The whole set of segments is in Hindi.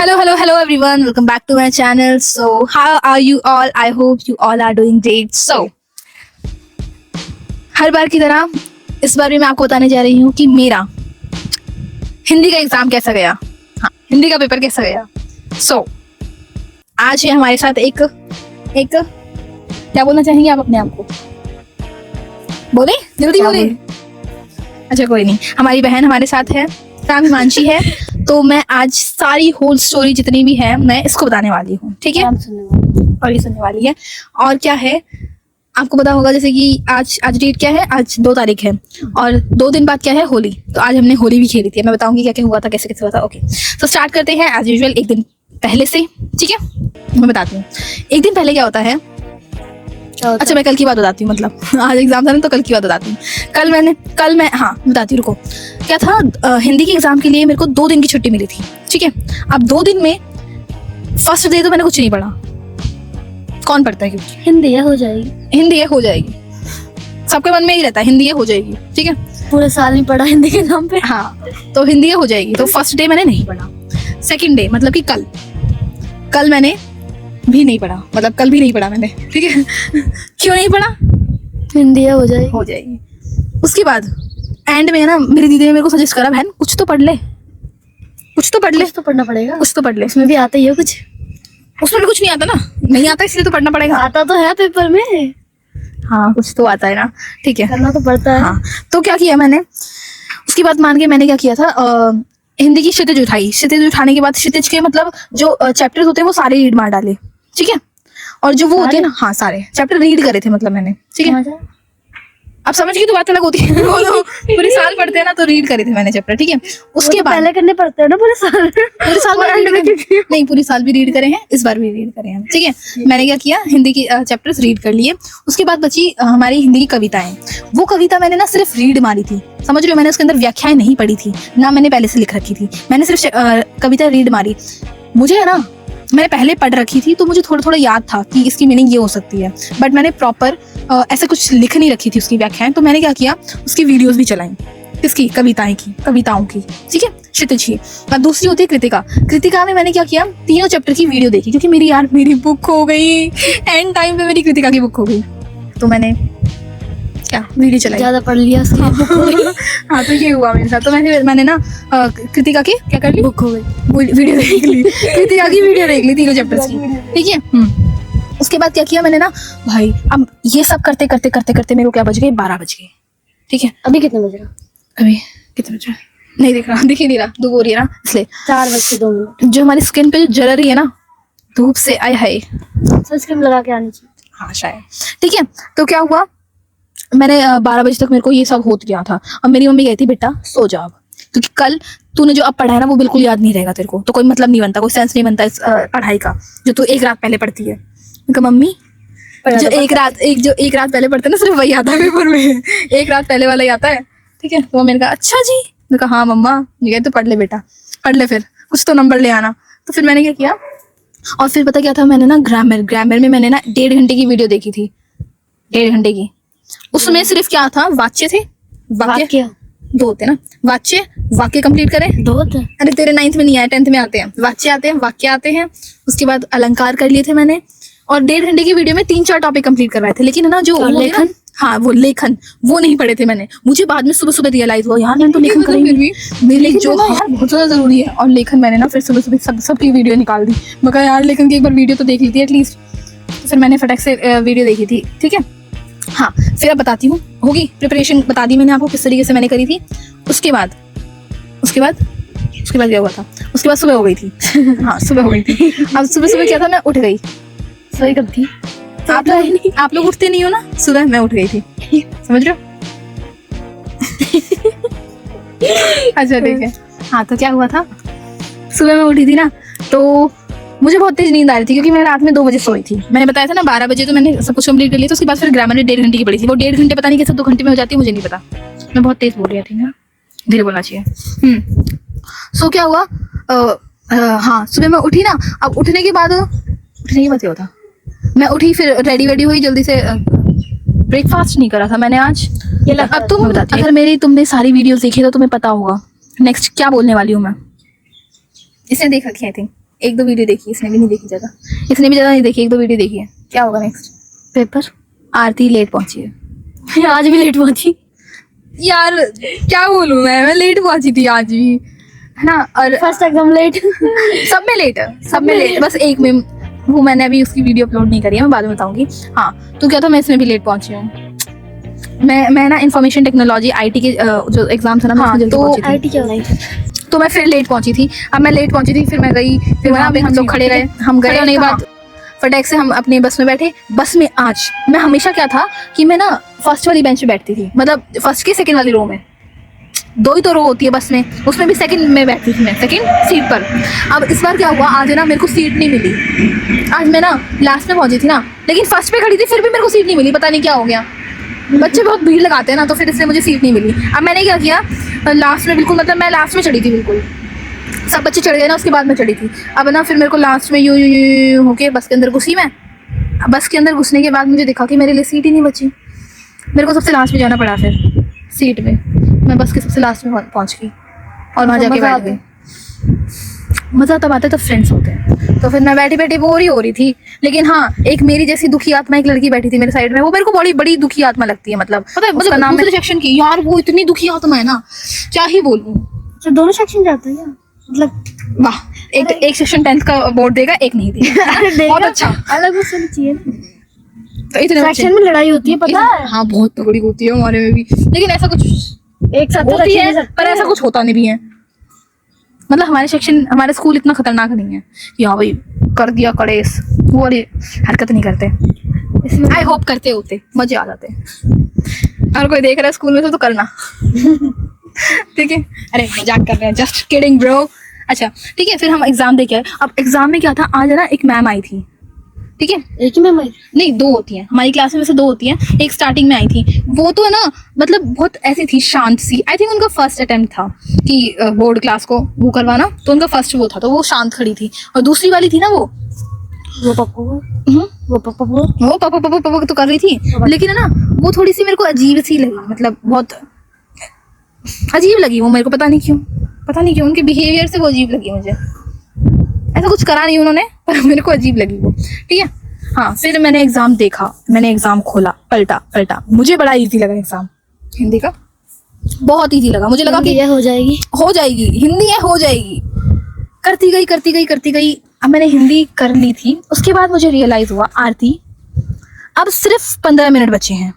Hello everyone. Welcome back to my channel. So, how are you all? I hope you all are doing great. So, हर बार की तरह इस बार भी मैं आपको बताने जा रही हूँ कि मेरा हिंदी का एग्जाम कैसा गया। हाँ, हिंदी का पेपर कैसा गया। So, आज है हमारे साथ एक क्या बोलना चाहेंगे आप अपने आप को? बोले जल्दी बोले। अच्छा कोई नहीं, हमारी बहन हमारे साथ है, नाम हिमांशी है। तो मैं आज सारी होल स्टोरी जितनी भी है मैं इसको बताने वाली हूँ, ठीक है? और ये सुनने वाली है। और क्या है आपको पता होगा, जैसे कि आज डेट क्या है, आज 2 तारीख है और 2 दिन बाद क्या है, होली। तो आज हमने होली भी खेली थी। मैं बताऊंगी क्या क्या हुआ था, कैसे कैसे हुआ था। ओके, तो स्टार्ट करते हैं एज यूजुअल एक दिन पहले से, ठीक है? मैं बताती हूँ एक दिन पहले क्या होता है। अच्छा मैं कल की बात बताती हूँ, मतलब आज एग्जाम था ना तो कल की बात बताती हूँ। कल मैं बताती हूँ, रुको। क्या था, हिंदी के एग्जाम के लिए मेरे को 2 दिन की छुट्टी मिली थी, ठीक है? अब 2 दिन में फर्स्ट डे तो मैंने कुछ नहीं पढ़ा। कौन पढ़ता है, क्योंकि हिंदी है हो जाएगी, सबके मन में ही रहता है हिंदी हो जाएगी, ठीक है? पूरे साल नहीं पढ़ा हिंदी के नाम पे। हाँ, तो हिंदी हो जाएगी। तो फर्स्ट डे मैंने नहीं पढ़ा। सेकंड डे मतलब कि कल मैंने भी नहीं पढ़ा, मतलब कल भी नहीं पढ़ा मैंने, ठीक है? क्यों नहीं पढ़ा? हिंदी हो जाएगी। उसके बाद एंड में ना मेरी दीदी ने मेरे को सजेस्ट करा, बहन कुछ तो पढ़ ले, कुछ तो पढ़ना पड़ेगा, कुछ तो पढ़ ले। उसमें भी आता ही है कुछ। उसमें भी कुछ नहीं आता ना, नहीं आता इसलिए तो पढ़ना पड़ेगा। आता तो है पेपर में। हाँ कुछ तो आता है ना, ठीक है, करना तो पड़ता है। हाँ, तो क्या किया मैंने, उसकी बात मान के मैंने क्या किया था, हिंदी की क्षितिज उठाई। क्षितिज उठाने के बाद क्षितिज के मतलब जो चैप्टर्स होते हैं वो सारे रीड मार डाले, ठीक है? और जो वो होते हैं ना, हाँ सारे चैप्टर रीड करे थे मतलब मैंने, ठीक है? अब समझ गई तो बात अलग होती है। वो तो पूरे साल पढ़ते हैं ना, तो रीड करे थे मैंने चैप्टर, ठीक है? उसके बाद पहले करने पड़ते हैं ना पूरे साल नहीं पूरी साल भी रीड करे हैं, इस बार भी रीड करे हैं, ठीक है? मैंने क्या किया, हिंदी की चैप्टर्स रीड कर लिए। उसके बाद बची हमारी हिंदी की कविताएं। वो कविता मैंने ना सिर्फ रीड मारी थी, समझ रहे हो? मैंने उसके अंदर व्याख्याएं नहीं पढ़ी थी ना, मैंने पहले से लिख रखी थी। मैंने सिर्फ कविता रीड मारी। मुझे है ना, मैंने पहले पढ़ रखी थी तो मुझे थोड़ा थोड़ा याद था कि इसकी मीनिंग ये हो सकती है, बट मैंने प्रॉपर ऐसे कुछ लिख नहीं रखी थी उसकी व्याख्याएं। तो मैंने क्या किया, उसकी वीडियोस भी चलाई, किसकी, कविताओं की, ठीक है? क्षितिज की। और दूसरी होती है कृतिका में मैंने क्या किया, 3 चैप्टर की वीडियो देखी, क्योंकि मेरी बुक हो गई एंड टाइम पे, मेरी कृतिका की बुक हो गई। तो मैंने क्या वीडियो चलाई, ज्यादा पढ़ लिया हाँ तो ये हुआ मेरे साथ। तो मैंने ना कृतिका की क्या कर ली, बुक हो गई, वीडियो देख ली, कृतिका की वीडियो देख ली 3 चैप्टर्स की, ठीक है? उसके बाद क्या किया मैंने ना, भाई अब ये सब करते मेरे को क्या बज गए, 12 बज गए, ठीक है? अभी कितने बज रहा? अभी कितने बज रहा नहीं दिख रहा, दिख ही नहीं रहा, धूप हो रही है ना इसलिए। 4:02। जो हमारी स्किन पे जो जल रही है ना धूप से, आय हाय, सनस्क्रीन लगा के आनी चाहिए। हाँ शायद, ठीक है? तो क्या हुआ, मैंने 12 बजे तक मेरे को ये सब हो गया था। और मेरी मम्मी कहती बेटा सो जाओ, क्योंकि कल तूने जो अब पढ़ा है ना वो बिल्कुल याद नहीं रहेगा तेरे को, तो कोई मतलब नहीं बनता, कोई सेंस नहीं बनता इस पढ़ाई का जो तू एक रात पहले पढ़ती है। मैं कहा मम्मी जो एक रात पहले पढ़ते ना सिर्फ वही आता है पेपर में, एक रात पहले वाला ही आता है, ठीक है? तो मैंने कहा अच्छा जी। मैं कहा हाँ मम्मा, ये तो पढ़ ले बेटा, पढ़ ले, फिर कुछ तो नंबर ले आना। तो फिर मैंने क्या किया, और फिर पता क्या था, मैंने ना ग्रामर में मैंने ना 1.5 घंटे की वीडियो देखी थी, 1.5 घंटे की। उसमें सिर्फ क्या था, वाक्य थे, वाक्य 2 होते ना, वाक्य कंप्लीट करें 2 होते। अरे तेरे 9th में नहीं आया, 10th में आते हैं, वाक्य आते हैं। उसके बाद अलंकार कर लिए थे मैंने, और 1.5 घंटे की वीडियो में 3-4 टॉपिक कंप्लीट करवाए थे। लेकिन है ना जो लेखन, हाँ वो लेखन वो नहीं पढ़े थे मैंने। मुझे बाद में सुबह रियलाइज हुआ यार मैंने तो लेखन करी भी, मेरे लिए जो बहुत ज्यादा जरूरी है। और लेखन मैंने ना फिर सुबह सबकी वीडियो निकाल दी। मगर यार लेखन की एक बार वीडियो तो देख ली थी एटलीस्ट। तो फिर मैंने फटाक से वीडियो देखी थी, ठीक है? हाँ फिर अब बताती हूँ, होगी प्रिपरेशन बता दी मैंने आपको किस तरीके से मैंने करी थी। उसके बाद क्या हुआ था, उसके बाद सुबह हो गई थी। हाँ सुबह हो गई थी। अब सुबह क्या था, मैं उठ गई। सोई कब थी? आप लोग उठते नहीं हो ना सुबह, मैं उठ गई थी, समझ रहे हो? अच्छा ठीक है। हाँ तो क्या हुआ था, सुबह मैं उठी थी ना तो मुझे बहुत तेज नींद आ रही थी, क्योंकि मैं रात में 2 बजे सोई थी। मैंने बताया था ना 12 बजे तो मैंने सब कुछ कंप्लीट कर लिया था। उसके बाद फिर ग्रामर में 1.5 घंटे की पड़ी थी। वो 1.5 घंटे पता नहीं कैसे 2 घंटे में हो जाती है, मुझे नहीं पता। मैं बहुत तेज बोल रही थी ना, धीरे बोलना चाहिए। सो क्या हुआ, हाँ सुबह मैं उठी ना। अब उठने के बाद क्या होता, मैं उठी फिर रेडी हुई जल्दी से। ब्रेकफास्ट नहीं करा था मैंने आज। अब तुम बताती, अगर तुमने सारी वीडियोस देखी तो तुम्हें पता होगा नेक्स्ट क्या बोलने वाली हूँ मैं। इसने देख रखी है आई थिंक, एक दो वीडियो देखी, इसने भी नहीं देखी ज़्यादा, इसने भी ज़्यादा नहीं देखी, एक दो वीडियो देखी है। क्या होगा नेक्स्ट? पेपर। आरती लेट पहुंची है। आज भी लेट पहुंची। यार क्या बोलूं मैं लेट पहुंची थी आज भी, है ना। और फर्स्ट एग्जाम लेट। सब में लेट है, सब में लेट, बस एक में वो मैंने अभी उसकी वीडियो अपलोड नहीं करी है, मैं बाद में बताऊंगी। हाँ तो क्या था, मैं इसमें भी लेट पहुंची हूँ। मैं ना इंफॉर्मेशन टेक्नोलॉजी आईटी के जो एग्जाम था ना, मैं हाँ, उसमें जल्दी तो पहुंची थी। आईटी क्या बनाई थी? तो मैं फिर लेट पहुंची थी। अब मैं लेट पहुंची थी, फिर मैं गई, फिर वहाँ पे हम लोग खड़े रहे, हम गए होने के बाद फटाक से हम अपने बस में बैठे। बस में आज मैं हमेशा क्या था कि मैं ना फर्स्ट वाली बेंच पे बैठती थी, मतलब फर्स्ट की सेकंड वाली रो में, दो ही तो रो होती है बस में, उसमें भी सेकंड में बैठती थी मैं, सेकंड सीट पर। अब इस बार क्या हुआ, आज है ना मेरे को सीट नहीं मिली। आज मैं ना लास्ट में पहुंची थी ना, लेकिन फर्स्ट पे खड़ी थी, फिर भी मेरे को सीट नहीं मिली, पता नहीं क्या हो गया। बच्चे बहुत भीड़ लगाते हैं ना, तो फिर इसलिए मुझे सीट नहीं मिली। अब मैंने क्या किया, लास्ट में बिल्कुल, मतलब मैं लास्ट में चढ़ी थी बिल्कुल, सब बच्चे चढ़ गए ना, उसके बाद मैं चढ़ी थी। अब ना फिर मेरे को लास्ट में यूं होके बस के अंदर घुसी मैं। बस के अंदर घुसने के बाद मुझे दिखा कि मेरे लिए सीट ही नहीं बची, मेरे को सबसे लास्ट में जाना पड़ा। फिर सीट में मैं बस के सबसे लास्ट में पहुंच गई और वहाँ जाके बैठ गई। मज़ा तब आता है, तब फ्रेंड्स होते हैं। तो फिर मैं बैठी बैठी बोर ही हो रही थी, लेकिन हाँ एक मेरी जैसी दुखी आत्मा एक लड़की बैठी थी मेरे साइड में, वो मेरे को बड़ी बड़ी दुखी आत्मा लगती है, मतलब पता है उसका नाम है सेक्शन की। यार वो इतनी दुखी आत्मा है ना, क्या ही बोलूं। अच्छा, दोनों सेक्शन जाते हैं क्या? मतलब वाह, एक सेक्शन 10th का बोर्ड देगा, एक नहीं देगा। बहुत अच्छा, अलग होना चाहिए। तो इतने सेक्शन में लड़ाई होती है, पता है? हाँ बहुत तगड़ी होती है हमारे में भी, लेकिन ऐसा कुछ एक साथ तो होती रख है, नहीं सकते। पर ऐसा कुछ होता नहीं भी है। मतलब हमारे सेक्शन, हमारे स्कूल इतना खतरनाक नहीं है कि हाँ भाई कर दिया कड़ेस, वो वाली हरकत नहीं करते। आई होप करते होते, मजे आ जाते। अगर कोई देख रहा है स्कूल में तो करना। ठीक है, अरे मजाक कर रहे हैं, जस्ट किडिंग ब्रो। अच्छा ठीक है, फिर हम एग्जाम दे के आए। अब एग्जाम में क्या था, आज है ना एक मैम आई थी, ठीक है, एक ही मैम आई? नहीं दो होती हैं हमारी क्लास में, वैसे दो होती हैं। एक स्टार्टिंग में आई थी, वो तो है ना मतलब बहुत ऐसी थी, शांत सी। आई थिंक उनका फर्स्ट अटेम्प्ट था कि बोर्ड क्लास को वो करवाना, तो उनका फर्स्ट वो था, तो वो शांत खड़ी थी। और दूसरी वाली थी ना वो पापा तो कर रही थी, लेकिन है ना वो थोड़ी सी मेरे को अजीब सी लगी, मतलब बहुत अजीब लगी वो मेरे को, पता नहीं क्यों उनके बिहेवियर से वो अजीब लगी मुझे। ऐसा कुछ करा नहीं उन्होंने, पर मेरे को अजीब लगी वो, ठीक है। हाँ फिर मैंने एग्जाम देखा, मैंने एग्जाम खोला, पलटा। मुझे बड़ा इजी लगा एग्जाम, हिंदी का बहुत इजी लगा। मुझे लगा कि ये हो जाएगी हिंदी है, हो जाएगी। करती गई। अब मैंने हिंदी कर ली थी, उसके बाद मुझे रियलाइज हुआ, आरती अब सिर्फ 15 मिनट बचे हैं,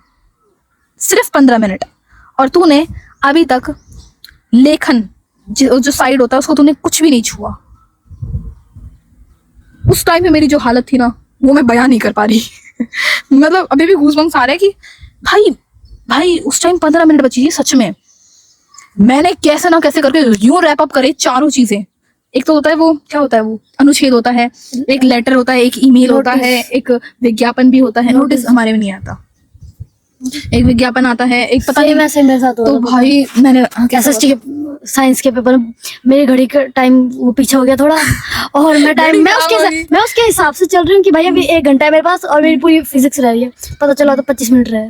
सिर्फ 15 मिनट, और तूने अभी तक लेखन जो साइड होता है उसको तूने कुछ भी नहीं छुआ। उस टाइम पे मेरी जो हालत थी ना, वो मैं बयान नहीं कर पा रही। मतलब अभी भी गूज़बम्स आ रहे हैं कि भाई उस टाइम 15 मिनट बची थी सच में। मैंने कैसे ना कैसे करके यूं रैप अप करे चारों चीजें। एक तो होता है वो, क्या होता है वो, अनुच्छेद होता है, एक लेटर होता है, एक ईमेल होता है, एक विज्ञापन भी होता है। नोटिस हमारे में नहीं आता, एक विज्ञापन आता है, एक पता नहीं। वैसे मेरे साथ तो भाई मैंने एसएसटी के साइंस के पेपर में मेरी घड़ी का टाइम वो पीछे हो गया थोड़ा, और मैं उसके हिसाब से चल रही हूँ कि भाई अभी 1 घंटा है मेरे पास, और मेरी पूरी फिजिक्स रह रही है। पता चला तो 25 मिनट रहे।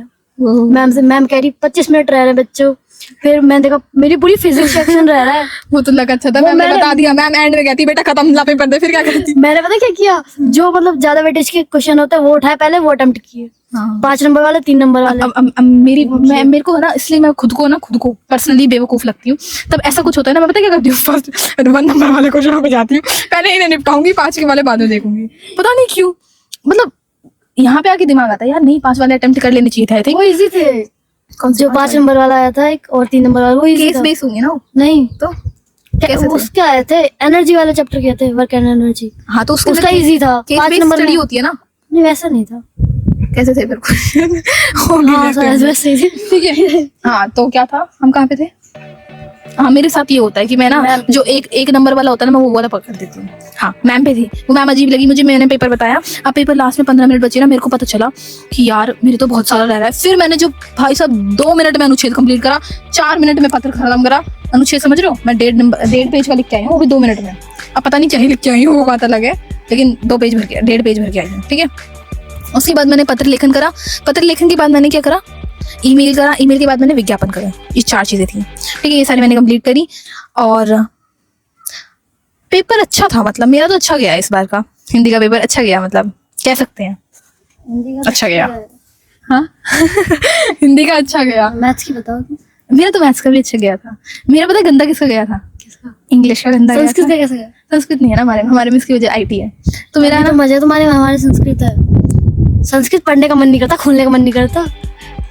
मैम कह रही 25 मिनट रह रहे बच्चों। फिर मैंने देखा मेरी पूरी फिजिक्स सेक्शन रह रहा है। वो तो लगा अच्छा था, मैंने बता दिया, मैम एंड में कहती बेटा खत्म ला पेपर दे, फिर क्या करती। मैंने पता क्या किया, जो मतलब ज्यादा वेटेज के क्वेश्चन होते हैं वो उठाए, पहले वो अटेम्प्ट किए। 5 नंबर वाले, 3 नंबर वाले। अब मेरे को ना, इसलिए मैं खुद को पर्सनली बेवकूफ लगती हूँ। तब ऐसा कुछ होता है ना, मैं पता क्या करती हूँ, फर्स्ट 1 नंबर वाले क्वेश्चन पे जाती हूँ, पहले इन्हें निपटाऊंगी, 5 के वाले बाद में देखूंगी। पता नहीं क्यों, मतलब यहाँ पे आके दिमाग आता है यार, नहीं 5 वाले अटेम्प्ट कर लेने चाहिए थे। वो इजी थे, जो 5 नंबर वाला आया था एक, और 3 नंबर वाला, वो केस बेस होंगे ना। नहीं तो कैसे उसके आए थे, एनर्जी वाले चैप्टर के थे, वर्क एंड एनर्जी। हाँ तो उसका इजी था, 5 नंबर स्टडी होती है ना। नहीं वैसा नहीं था। कैसे थे फिर हाँ वैसे ही थे। ठीक है। हाँ तो क्या था, हम कहाँ पे थे। हाँ मेरे साथ ये होता है कि मैं ना जो एक नंबर वाला होता है ना, मैं वो वाला पकड़ देती हूँ। हाँ मैम पे थी, वो मैम अजीब लगी मुझे। मैंने पेपर बताया, अब पेपर लास्ट में 15 मिनट बचे ना, मेरे को पता चला कि यार मेरे तो बहुत सारा रह रहा है। फिर मैंने जो भाई साहब 2 मिनट में अनुच्छेद कंप्लीट करा, 4 मिनट में पत्र खत्म करा। अनुच्छेद समझ रहे हो, मैं 1.5 पेज का लिख के आई हूँ, वो भी 2 मिनट में। अब पता नहीं चाहिए लिख के आई हूँ, वो बात अलग है, लेकिन 2 पेज भर के, 1.5 पेज भर के आई हूँ, ठीक है। उसके बाद मैंने पत्र लेखन करा, पत्र लेखन के बाद मैंने क्या करा, ईमेल करा, ईमेल के बाद मैंने विज्ञापन करा। ये 4 चीजें थी, ठीक है। ये सारी मैंने कंप्लीट करी, और पेपर अच्छा था, मतलब मेरा तो अच्छा गया इस बार का हिंदी का पेपर, अच्छा गया, मतलब कह सकते हैं हिंदी का अच्छा गया। हाँ हिंदी का अच्छा गया। मैथ्स की बताओ तुम। मेरा तो मैथ्स का भी अच्छा गया था। मेरा पता है गंदा किसका गया था? किसका? इंग्लिश का गंदा गया संस्कृत था। का कैसे गया? संस्कृत नहीं है ना हमारे में इसकी वजह आईटी है, तो मेरा तो ना मजे तुम्हारे हमारे संस्कृत है। संस्कृत पढ़ने का मन नहीं करता, खोलने का मन नहीं करता।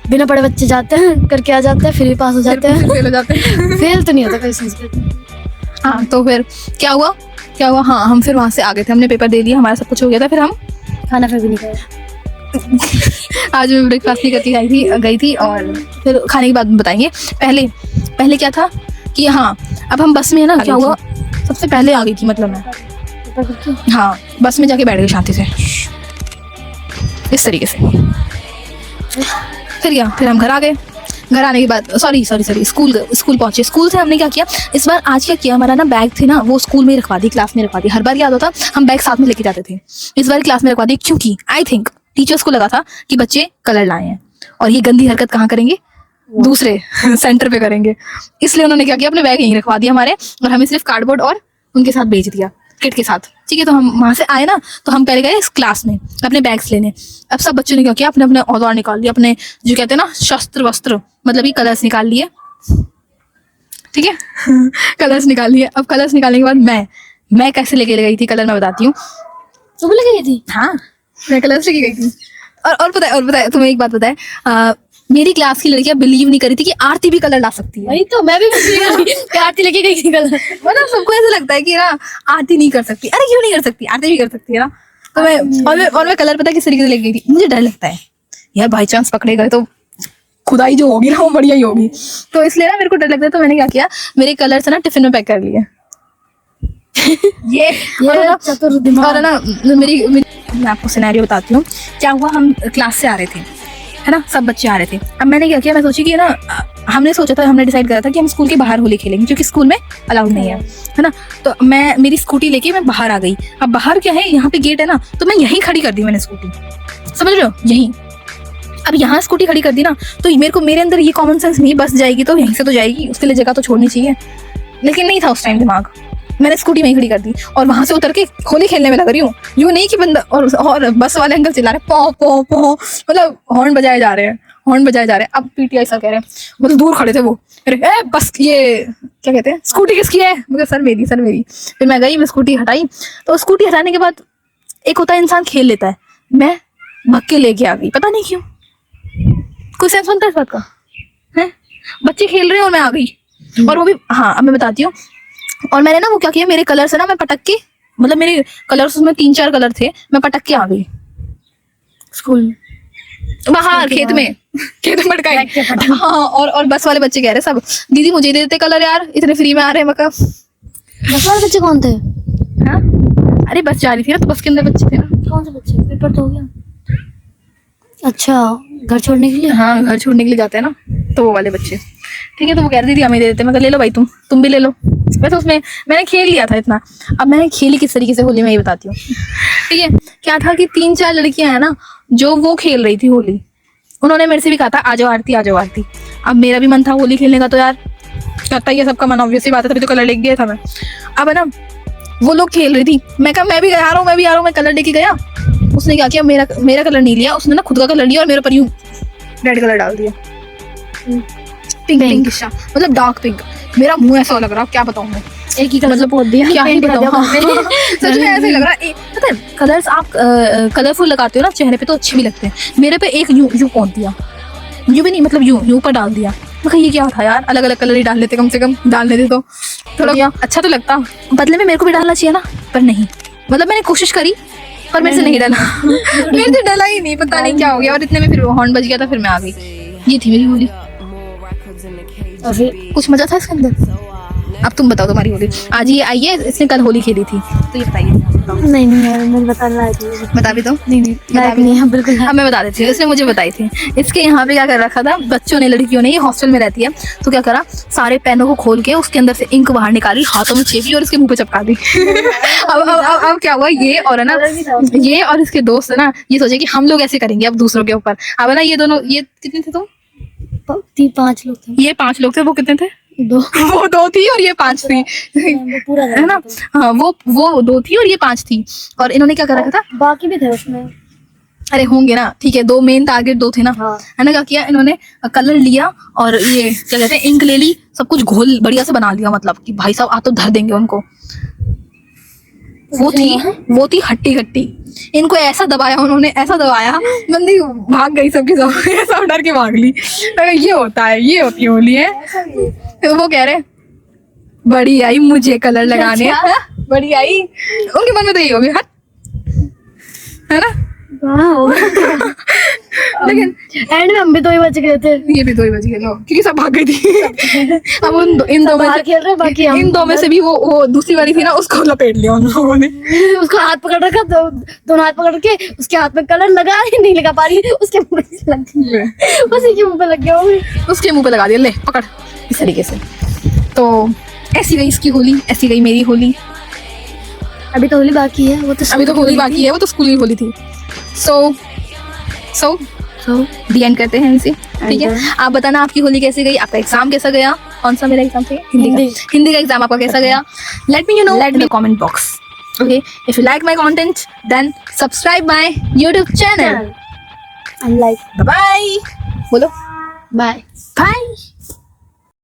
बिना पढ़े बच्चे जाते हैं, करके आ जाते हैं, फिर भी पास हो जाते हैं। फेल हो जाते हैं। फेल तो नहीं होता कोई संस्कृत में। हाँ तो फिर क्या हुआ? हाँ हम फिर वहां से आ गए थे, हमने पेपर दे दिया, हमारा सब कुछ हो गया था। फिर हम खाना फिर भी नहीं खाया। आज मैं ब्रेकफास्ट नहीं करके गई थी और फिर खाने की बात बताएंगे। पहले क्या था कि हाँ अब हम बस में है ना, क्या हुआ सबसे पहले आ गई थी, मतलब मैं हाँ बस में जाके बैठ गई शांति से इस तरीके से। फिर क्या, फिर हम घर आ गए। घर आने के बाद सॉरी स्कूल पहुंचे। स्कूल से हमने क्या किया इस बार, आज क्या किया, हमारा ना बैग थे ना वो स्कूल में ही रखवा दी, क्लास में रखवा दी। हर बार याद होता हम बैग साथ में लेके जाते थे, इस बार क्लास में रखवा दी क्योंकि आई थिंक टीचर्स को लगा था कि बच्चे कलर लाए हैं और ये गंदी हरकत कहाँ करेंगे, दूसरे सेंटर पे करेंगे, इसलिए उन्होंने क्या किया अपने बैग यहीं रखवा दिया हमारे, और हमें सिर्फ कार्डबोर्ड और उनके साथ भेज दिया किट के साथ। ठीक है, तो हम वहां से आए ना, तो हम पहले गए इस क्लास में अपने बैग्स लेने। अब सब बच्चों ने क्या किया, अपने अपने औजार निकाल लिए, अपने जो कहते हैं ना शस्त्र वस्त्र, मतलब ये कलर्स निकाल लिए। ठीक है कलर्स निकाल लिए। अब कलर्स निकालने के बाद मैं कैसे लेके गई थी कलर, मैं बताती हूँ। तुम लेके गई थी? हाँ मैं कलर्स लेके गई थी। और पता है तुम्हें एक बात पता है, मेरी क्लास की लड़कियां बिलीव नहीं करी थी कि आरती भी कलर ला सकती है। वही तो मैं भी आरती लेके गई थी कल। मतलब सबको ऐसा लगता है कि ना आरती नहीं कर सकती, अरे क्यों नहीं कर सकती, आरती भी कर सकती है ना। तो मैं कलर पता है किस तरीके से लेके गई थी, मुझे डर लगता है यार बाई चांस पकड़े गए तो खुदाई जो होगी ना वो बढ़िया ही होगी, तो इसलिए ना मेरे को डर लगता है। तो मैंने क्या किया, मेरे कलर से ना टिफिन में पैक कर लिए ये और ना चतुर दिमाग। और ना मैं आपको सिनेरियो बताती हूँ क्या हुआ। हम क्लास से आ रहे थे है ना, सब बच्चे आ रहे थे। अब मैंने क्या किया, मैं सोची कि ना हमने डिसाइड करा था कि हम स्कूल के बाहर होली खेलेंगे क्योंकि स्कूल में अलाउड नहीं है ना। तो मैं मेरी स्कूटी लेके मैं बाहर आ गई। अब बाहर क्या है, यहाँ पे गेट है ना, तो मैं यहीं खड़ी कर दी मैंने स्कूटी, समझ रहे हो, यहीं। अब यहाँ स्कूटी खड़ी कर दी ना, तो मेरे अंदर ये कॉमन सेंस नहीं, बस जाएगी तो यहीं से तो जाएगी, उसके लिए जगह तो छोड़नी चाहिए, लेकिन नहीं था उस टाइम दिमाग। मैंने स्कूटी वहीं खड़ी कर दी और वहां से उतर के होली खेलने में लग रही हूँ। यूँ नहीं कि बंदा और बस वाले अंकल चिल्ला रहे पौ पौ पौ, मतलब हॉर्न बजाए जा रहे हैं। अब पीटीआई सर कह रहे हैं, मतलब दूर खड़े थे वो, अरे बस ये क्या कहते हैं, स्कूटी किसकी है? मगर सर मेरी। फिर मैं गई, मैं स्कूटी हटाई। तो स्कूटी हटाने के बाद एक होता है इंसान खेल लेता है, मैं भग के लेके आ गई, पता नहीं क्यों। कोई सेंस बनता है इस बात का? है बच्चे खेल रहे हैं और मैं आ गई, और वो भी हाँ अब मैं बताती हूँ। और मैंने ना वो क्या किया, मेरे कलर से ना मैं पटक के, मतलब मेरे कलर्स उसमें 3-4 कलर थे, मैं पटक के आ गई स्कूल में बाहर खेत में पटकाई। हाँ और बस वाले बच्चे कह रहे सब, दीदी मुझे दे देते कलर यार, इतने फ्री में आ रहे हैं। मका बस वाले बच्चे कौन थे? हाँ अरे बस जा रही थी ना, तो बस के अंदर बच्चे थे ना। कौन से बच्चे? पेपर तो हो गया। अच्छा, घर छोड़ने के लिए? हाँ घर छोड़ने के लिए जाते हैं ना, तो वो वाले बच्चे। ठीक है, तो वो कह रही थी हमें दे देते, मैं ले लो भाई, तुम भी ले लो। वैसे उसमें मैंने खेल लिया था इतना। अब मैंने खेली किस तरीके से होली, में ये बताती हूँ। ठीक है, क्या था कि 3-4 लड़कियां हैं ना जो वो खेल रही थी होली, उन्होंने मेरे से भी कहा था आ जाओ आरती। अब मेरा भी मन था होली खेलने का, तो यार करता ही है सबका मन, ऑब्वियसली बात है, तभी तो कलर लेके गया था मैं। अब है ना वो लोग खेल रही थी, मैं कहा मैं भी आ रहा हूँ, मैं कलर लेके गया। उसने क्या किया, मेरा कलर नहीं लिया, उसने ना खुद का कलर लिया और मेरे पर यूं रेड कलर डाल दिया, पिंक, मतलब डार्क पिंक। मेरा मुंह ऐसा लग रहा, क्या बताऊं मैं, एक ही मतलब पोत दिया, क्या ही बताऊं। हाँ। सच में ऐसे ही लग रहा है। पता है कलर्स आप कलरफुल लगाते हो ना चेहरे पे तो अच्छे भी लगते हैं, मेरे पे एक यूं पोत दिया, यूं भी नहीं, मतलब यूं पर डाल दिया। मैं कहा ये क्या था यार, अलग अलग कलर ही डाल लेते, कम से कम डाल लेते तो थोड़ा अच्छा तो लगता। बदले में मेरे को भी डालना चाहिए ना, पर नहीं, मतलब मैंने कोशिश करी पर मेरे से नहीं डाला। मेरे से डाला ही नहीं, पता नहीं क्या हो गया। और इतने में फिर हॉर्न बज गया था, फिर मैं आ गई। ये थी मेरी होली। कुछ मजा था इसके अंदर। अब तुम बताओ तुम्हारी होली। आज ये आई है, इसने कल होली खेली थी, तो ये बताइए। नहीं मैं बता रहा था, बता भी दो। नहीं नहीं बिल्कुल। अब मैं बता देती हूँ, इसने मुझे बताई थी। इसके यहाँ पे क्या कर रखा था बच्चों ने, लड़कियों ने, ये हॉस्टल में रहती है, तो क्या करा, सारे पेनों को खोल के उसके अंदर से इंक बाहर निकाली, हाथों में छेपी और इसके मुंह पे चिपका दी। अब क्या हुआ, ये और है ना, ये और इसके दोस्त है ना, ये सोचे कि हम लोग ऐसे करेंगे अब दूसरों के ऊपर। अब है ना ये दोनों, ये कितने थे तुम? 5 लोग थे। ये 5 लोग थे, वो कितने थे? दो वो 2 थी और ये 5 थी, वो पूरा है ना? हाँ, वो 2 थी और ये 5 थी। और इन्होंने क्या कर रखा था? बाकी भी थे उसमें। अरे होंगे ना, ठीक है, 2 मेन टारगेट 2 थे ना, हाँ। है ना? क्या किया इन्होंने, कलर लिया और ये क्या कहते हैं, इंक ले ली, सब कुछ घोल बढ़िया से बना लिया, मतलब कि भाई साहब आ तो धर देंगे उनको। वो थी हट्टी कट्टी, इनको ऐसा दबाया उन्होंने, ऐसा दबाया, बंदी भाग गई सबकी सब, सब डर के भाग ली। ये होता है, ये होती है होली है। तो वो कह रहे बड़ी आई मुझे कलर लगाने, अच्छा। हाँ, बड़ी आई, उनके मन में तो यही होगी, हट, है ना? लेकिन एंड में हम भी 2 ही बच गए थे। ये भी 2 ही बज गए लोग, क्योंकि सब भाग गई थी। अब इन दो में बाहर से, खेल रहे, बाकी हम इन 2 में से भी वो दूसरी वाली थी ना, उसको लपेट लिया उन लोगों ने। उसको हाथ पकड़ रखा, दोनों हाथ पकड़ के उसके हाथ में कलर लगा ही नहीं लगा पा रही, उसके मुंह पे लग गया, उसी के मुंह पे लग गया वो भी। उसके मुंह पे लगा दिया, ले पकड़, इस तरीके से। तो ऐसी गई इसकी होली, ऐसी गई मेरी होली। अभी तो होली बाकी है, वो तो अभी तो होली बाकी है, वो तो स्कूल की होली थी। सो दी एंड करते हैं इसे, ठीक है? आप बताना आपकी होली कैसे गई, आपका एग्जाम कैसा गया? कौन सा मेरा एग्जाम था? हिंदी का एग्जाम आपका कैसा गया? Let me know in the comment box. Okay, if you like my content then subscribe my YouTube channel. Like bye, बोलो बाय। बाय।